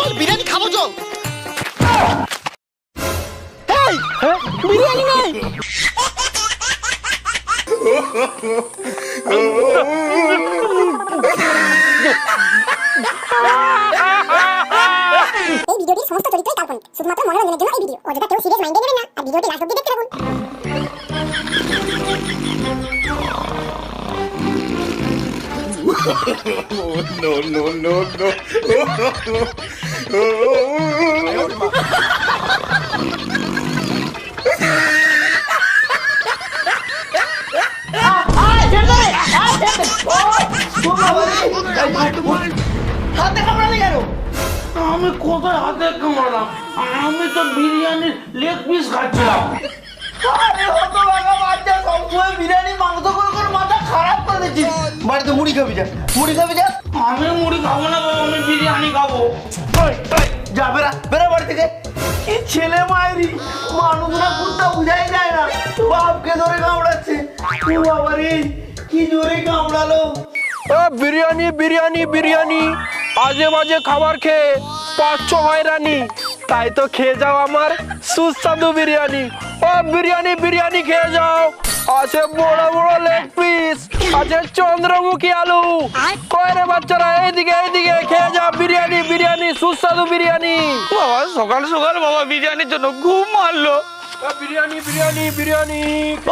চল বিরিয়ানি খাবো চল। এই বিরিয়ানি নাই। এই ভিডিওটির সমস্ত চরিত্রই কাল্পনিক, শুধুমাত্র মনোরঞ্জনের জন্য এই ভিডিও। অযথা কেউ সিরিয়াস মাইন্ডে নেবেন না আর ভিডিওটি লাস্ট অবধি দেখতে থাকুন। No, no, no, no. হাতে কামড়ালে কেন? আমি কোথায় হাতে কামড়ালাম? আমি তো বিরিয়ানির লেগ পিস খাচ্ছিলাম। আরে হতভাগা বাচ্চা, সবসময় বিরিয়ানি মাংস করে করে মাথা খারাপ করে দিচ্ছিস। বাড়িতে মুড়ি খাবি যা, মুড়ি খাবি যা। আমি মুড়ি খাবো না বাবা, আমি বিরিয়ানি খাবো। যা বেরা বেরা বাড়ি থেকে। কি ছেলে মায়েরি, মানুষরা কোনটা বুঝাই যায় না। বাপকে ধরে কামড়াচ্ছে। ও বাবা রে, কি জোরে কামড়ালো। বিরিয়ানি বিরিয়ানি বিরিয়ানি, আজে বাজে খাবার খেয়ে 5-6 হয়রানি, তাই তো খেয়ে যাও আমার সুস্বাদু বিরিয়ানি। ও বিরিয়ানি বিরিয়ানি খেয়ে যাও, আছে বড় বড় লেগ পিস, আছে চন্দ্রমুখী আলু। কয় রে বাচ্চারা, এইদিকে এইদিকে খেয়ে যাও বিরিয়ানি বিরিয়ানি, সুস্বাদু বিরিয়ানি। বাবা সকাল সকাল বাবা বিরিয়ানির জন্য ঘুম মারলো। বিরিয়ানি বিরিয়ানি বিরিয়ানি।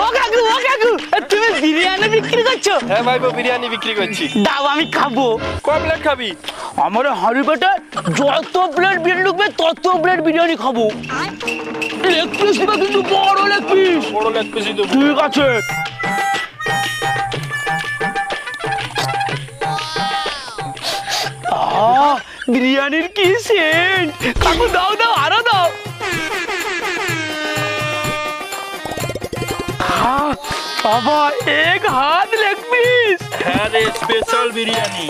ও কাকু, ও কাকু, তুমি বিরিয়ানি বিক্রি করছো? হ্যাঁ ভাই, বিরিয়ানি বিক্রি করছি। দাও আমি খাবো। কয় প্লেট খাবি? আমার হাঁড়ি পেটে যত প্লেট বিরিয়ানি ঢুকবে তত প্লেট বিরিয়ানি খাবো। লেগ পিস দিবে কিন্তু বড় লেগ পিস। বড় লেগ পিসই দেবো। ঠিক আছে। বিরিয়ানির কি সেন্ট! কাকু দাও দাও, আরো দাও। বাবা এক হাত লেগ পিস। হ্যাঁ রে, স্পেশাল বিরিয়ানি।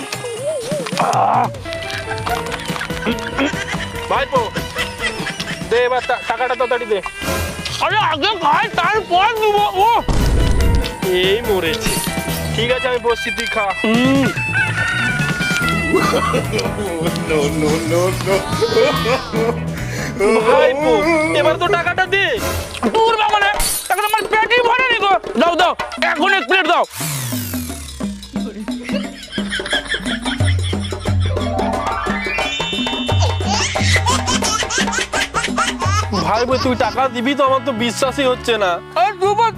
ভাইপো দে এবার টাকাটা তাড়াতাড়ি দে। আরে আগে খাই তারপর দেবো। ও এই মরেছে। ঠিক আছে আমি বসছি, তুই খা। No, no, no, no. ভাইপো এবার তো টাকাটা দে। দূর বাবা রে, এখন আমার পেটই ভরেনি গো। দাও দাও, এখন এক প্লেট দাও। ভাইপো তুই টাকা দিবি তো? আমার তো বিশ্বাসই হচ্ছে না। আর দুবার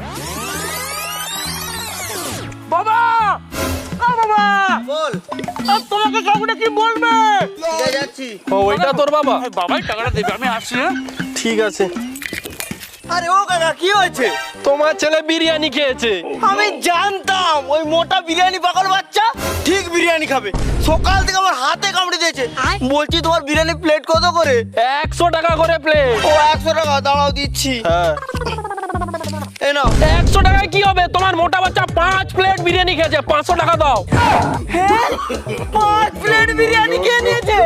বাবা, ও বাবা বল। আর তোমাকে কাকুটা কি বলবে? ঠিক যাচ্ছি। ও ওইটা তোর বাবা? বাবাই টাকাটা দেবে, আমি আসছি। হ্যাঁ ঠিক আছে। আরে ও কাকা, কি হয়েছে? তোমার ছেলে বিরিয়ানি খেয়েছে। আমি জানতাম ওই মোটা বিরিয়ানি পাগল বাচ্চা ঠিক বিরিয়ানি খাবে। সকাল থেকে আমার হাতে কামড়ে দিয়েছে। বলছি তোমার বিরিয়ানি প্লেট কত করে? 100 টাকা করে প্লেট। ও 100 টাকা, দাঁড়াও দিচ্ছি। হ্যাঁ, এই নাও। 100 টাকায় কি হবে? তোমার মোটা বাচ্চা 5 প্লেট বিরিয়ানি খেয়েছে, 500 টাকা দাও। হ্যাঁ, 5 প্লেট বিরিয়ানি খেয়ে নিয়েছে।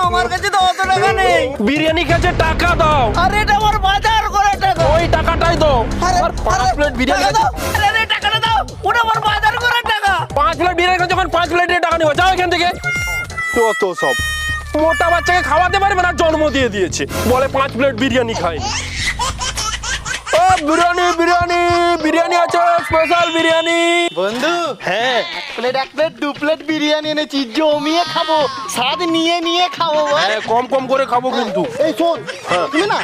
আমার কাছে তো অত টাকা নেই। বিরিয়ানি খেয়েছে, টাকা দাও। আরে এটা আমার বাজার করে টাকা। ওই টাকাটাই দাও। আর 5 প্লেট বিরিয়ানি টাকা খেয়েছে। দাও। আরে টাকাটা দাও, ওটা আমার বাজার করে টাকা। 5 প্লেট বিরিয়ানি খেয়েছে, যখন 5 প্লেটের টাকা নিও, যাও এখান থেকে। কত সব মোটা বাচ্চাকে খাওয়াতে পারবে না, জন্ম দিয়ে দিয়েছে, বলে 5 প্লেট বিরিয়ানি খাই। ও বিরিয়ানি বিরিয়ানি বিরিয়ানি আছে, স্পেশাল বিরিয়ানি। বন্ধু, হ্যাঁ, 1 প্লেট 2 প্লেট বিরিয়ানি এনেছি, জমিয়ে খাবো, স্বাদ নিয়ে নিয়ে খাবো। হ্যাঁ, কম কম করে খাবো কিন্তু। এই শোন, তুমি না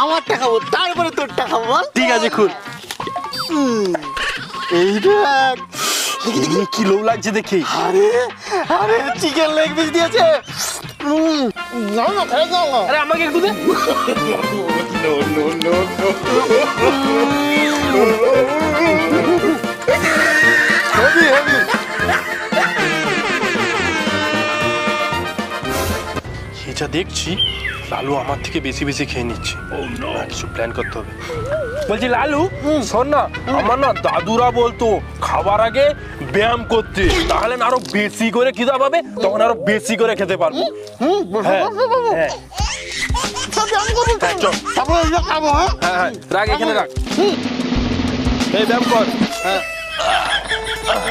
আমারটা খাবো, তারপরে তোরটা খাবো। বল। ঠিক আছে, খুল। এই দেখ, কি লোভ লাগছে দেখি। আরে আরে চিকেন লেগ পিস দিয়েছে। নাও না, খাই যাও না। আরে আমাকে একটু দে। No, no, no, no. Heavy heavy. এটা দেখছি লালু আমার থেকে বেশি বেশি খেয়ে নিচ্ছে। না, কিছু প্ল্যান করতে হবে। বলছি লালু, শোন না, আমার না দাদুরা বলতো খাবার আগে ব্যায়াম করতে, তাহলে না আরো বেশি করে খিদা পাবে, তখন আরো বেশি করে খেতে পারবো। হ্যাঁ হ্যাঁ হ্যাঁ, চল। তারপরে খাবো। হ্যাঁ হ্যাঁ হ্যাঁ, রাখ এখানে রাখ। এই ব্যায়াম কর।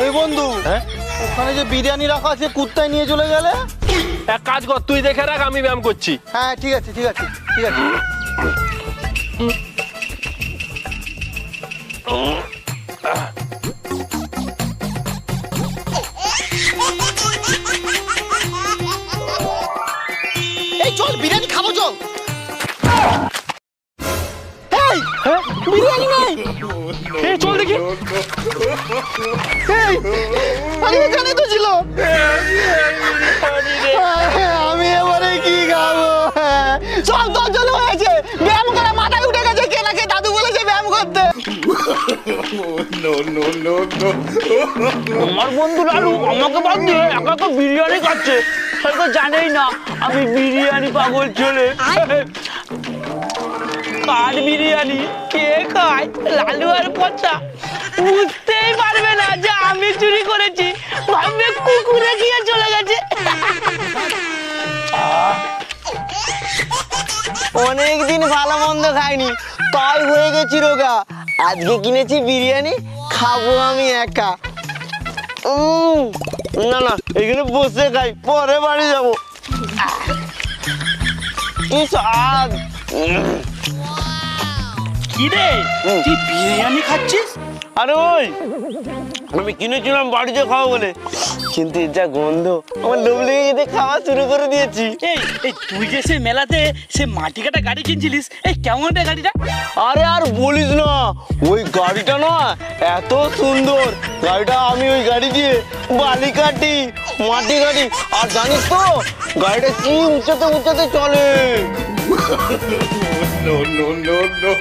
এই বন্ধু, হ্যাঁ ওখানে যে বিরিয়ানি রাখা আছে কুত্তায় নিয়ে চলে গেলে। এক কাজ কর, তুই দেখে রাখ, আমি ব্যায়াম করছি। হ্যাঁ ঠিক আছে ঠিক আছে ঠিক আছে। এই চল বিরিয়ানি খাবো চল। এই বিরিয়ানি নাই। এই চল দেখি। এই আরে এখানে তো ছিল। আমি এবারে কি খাবো? সব দরজল হয়েছে, ব্যায়াম করে মাথায় উঠে গেছে। কে নাকি দাদু বলেছে ব্যায়াম করতে। No, no, no, no. আমার বন্ধু লালু আমাকে বাদ দিয়ে একা একা বিরিয়ানি খাচ্ছে। হয়তো জানেই না আমি বিরিয়ানি পাগল ছেলে। কার বিরিয়ানি কে খায় লালু আর পচা বুঝতেই পারবে না যে আমি চুরি করেছি, ভাববে কুকুরে গিয়ে চলে গেছে। অনেকদিন ভালো মন্দ খাইনি, তাই হয়ে গেছি রোগা। আজকে কিনেছি বিরিয়ানি, খাবো আমি একা। না না, এখানে বসে খাই, পরে বাড়ি যাবো। কি স্বাদ! কি রে তুই বিরিয়ানি খাচ্ছিস? আরে ওই আমি কিনেছিলাম বাড়িতে খাবো বলে, কিন্তু এর যা গন্ধ আমার লোভ লেগে গেছে, খাওয়া শুরু করে দিয়েছি। এই এই তুই যে সে মেলাতে সে মাটি কাটা গাড়ি কিনছিলিস, এই কেমন রে গাড়িটা? আরে আর বলিস না, ওই গাড়িটা না এত সুন্দর। গাড়িটা আমি ওই গাড়ি দিয়ে বালি কাটি, মাটি কাটি, আর জানিস তো গাড়িটা কি উঁচাতে উঁচাতে চলে। No, no, no, no.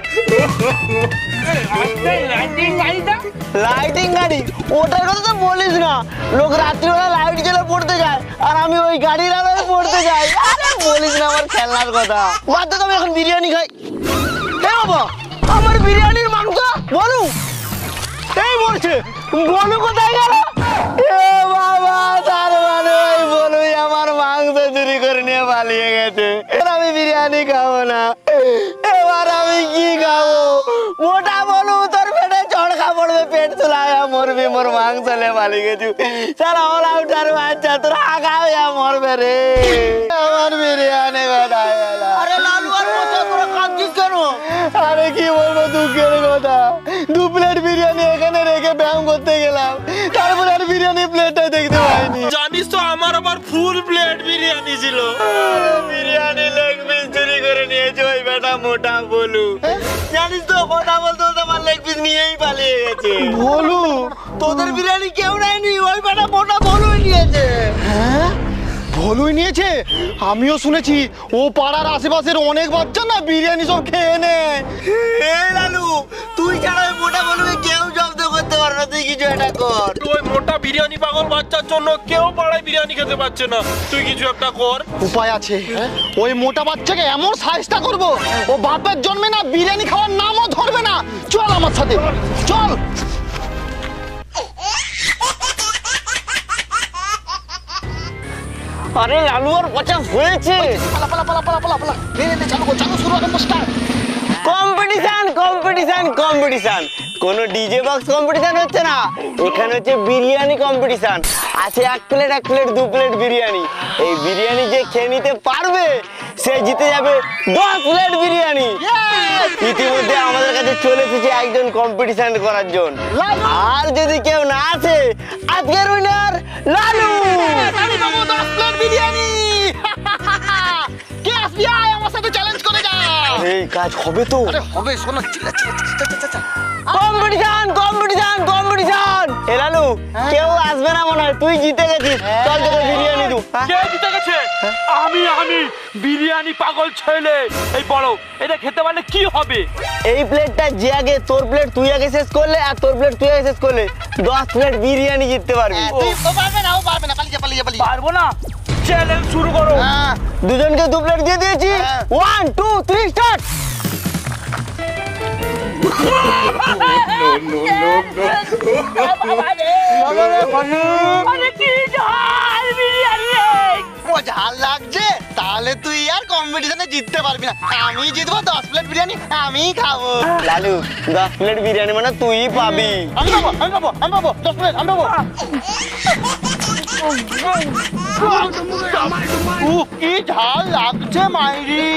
Lighting গাড়ি, ওটার কথা তো বলিস না। লোক রাত্রিবেলা লাইট জ্বেলে পড়তে যায়, আর আমি ওই গাড়ির আলোয় পড়তে যাই। আরে বলিস না আমার খেলনার কথা। বাদ দে, আমি এখন বিরিয়ানি খাই। এ বাবা, আমার বিরিয়ানির মাংস বলু এই বলছে, বলু কোথায় গেল? এ বাবা, তার মানে ওই বলুই আমার মাংস চুরি করে নিয়ে পালিয়ে গেছে। এবার আমি বিরিয়ানি খাবো না, এবার আমি কি খাবো? মোটা বলু, তোর পেটে চড়কা পড়বে, পেট চুলায় মরবি, মোর মাংস লে পালিয়ে গেছু। সারা অল আউটার বাচ্চা, তোর আগা হইয়া মরবে রে। আমার বিরিয়ানি কোথায় গেল? আরে লালু আর পচা করে কাঁদছিস কেন? আরে কি বলবো দুঃখের কথা, 2 প্লেট বিরিয়ানি এখানে রেখে ব্যায়াম করতে গেলাম, তারপরে আর বিরিয়ানি প্লেটটা দেখতে পাইনি। জানিস তো আমার আবার ফুল প্লেট বিরিয়ানি ছিল। বিরিয়ানি লেগ পিস চুরি করে নিয়েছে ওই বেটা মোটা বলু। জানিস তো কথা বলতে বলতে আমার লেগ পিস নিয়েই পালিয়ে গেছে। বলু, তোদের বিরিয়ানি কেউ নেয়নি, ওই বেটা মোটা বলুই নিয়েছে। হ্যাঁ, ভলুই নিয়েছে? আমিও শুনেছি ও পাড়ার আশেপাশের অনেক বাচ্চা না বিরিয়ানি সব খেয়ে নেয়। লালু, তুই ছাড়া ওই মোটা বলুকে কেউ জব্দ করতে পারবে না, তুই কিছু একটা কর। ওই মোটা বিরিয়ানি পাগল বাচ্চার জন্য কেউ পাড়ায় বিরিয়ানি খেতে পারছে না, তুই কিছু একটা কর। উপায় আছে, ওই মোটা বাচ্চাকে এমন সাইজটা করব, ও বাপের জন্মে না বিরিয়ানি খাওয়ার নামও ধরবে না। চল আমার সাথে, চল। আরে লালু আর পচা হয়েছে। কম্পিটিশন কম্পিটিশন কম্পিটিশন, কোন ডিজে বক্স কম্পিটিশন হচ্ছে না, এখানে হচ্ছে বিরিয়ানি কম্পিটিশন। আছে 1 প্লেট 2 প্লেট বিরিয়ানি। এই বিরিয়ানি যে খেয়ে নিতে পারবে সে জিতে যাবে 10 প্লেট বিরিয়ানি। ইতিমধ্যে আমাদের কাছে চলে এসেছে একজন কম্পিটিশন করার জন্য, আর যদি কেউ না আসে আজকের উইনার লালু। 10 প্লেট বিরিয়ানি। কে আসবি আয় আমার সাথে চ্যালেঞ্জ করে যা। এই কাজ হবে তো? আরে হবে, শোনা। Competition competition competition. এ লালু, কেউ আসবে না মনে হয়, তুই জিতে গেছিস। চল তোকে বিরিয়ানি দু। কে জিতে গেছে? আমি বিরিয়ানি পাগল ছেলে। এই বলো, এটা খেতে পারলে কি হবে? এই প্লেটটা যে আগে, তোর প্লেট তুই আগে শেষ করলে, আর তোর প্লেট তুই আগে শেষ করলে 10 প্লেট বিরিয়ানি জিততে পারবি। ও পারবে না, পারবো না। চ্যালেঞ্জ শুরু করো। দুজনকে 2 প্লেট দিয়ে দিয়েছি। 1 2 3 start. No, no, no, no. ঝাল লাগছে, তাহলে তুই আর কম্পিটিশনে জিততে পারবি না। আমি জিতবো, 10 প্লেট বিরিয়ানি আমি খাবো। লালু, 10 প্লেট বিরিয়ানি মানে তুই পাবি। আমি পাবো 10 প্লেট আমি পাবো। কি ঝাল লাগছে মাইরি।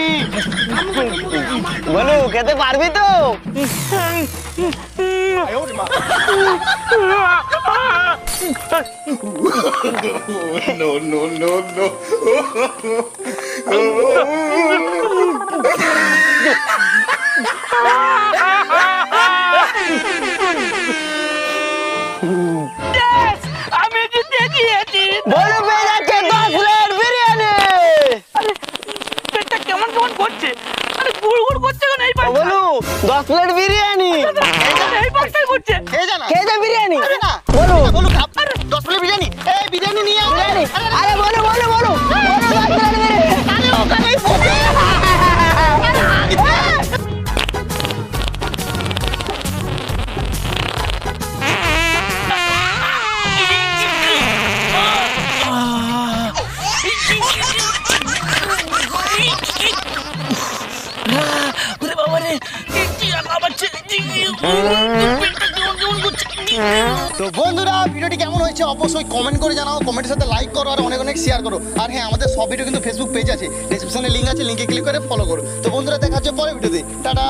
বলু খেতে পারবি তো? No, no, no, no. আমি জিতে গিয়েছি। বলু পেয়ে যাচ্ছে 10 প্লেট বিরিয়ানি। পেটটা কেমন কেমন করছে, আরে গুড় গুড় করছে কেন এই পাশে? বলু 10 প্লেট বিরিয়ানি। এই পাশটাই করছে। খেয়ে যা বিরিয়ানি। বলু 10 প্লেট বিরিয়ানি। এই বিরিয়ানি নিয়ে আয়। আরে বলু 10 প্লেট বিরিয়ানি। আরে ওখানেই বসে। ওরে বাবা রে, কি আবার ছেড়ে পেটটা কেমন কেমন করছে। তো বন্ধুরা ভিডিওটি কেমন হয়েছে অবশ্যই কমেন্ট করে জানাও, কমেন্টের সাথে লাইক করো আর অনেক অনেক শেয়ার করো। আর হ্যাঁ, আমাদের সব ভিডিও কিন্তু ফেসবুক পেজ আছে, ডেসক্রিপশনে লিঙ্ক আছে, লিঙ্কে ক্লিক করে ফলো করো। তো বন্ধুরা দেখা হচ্ছে পরের ভিডিওতে, টাটা।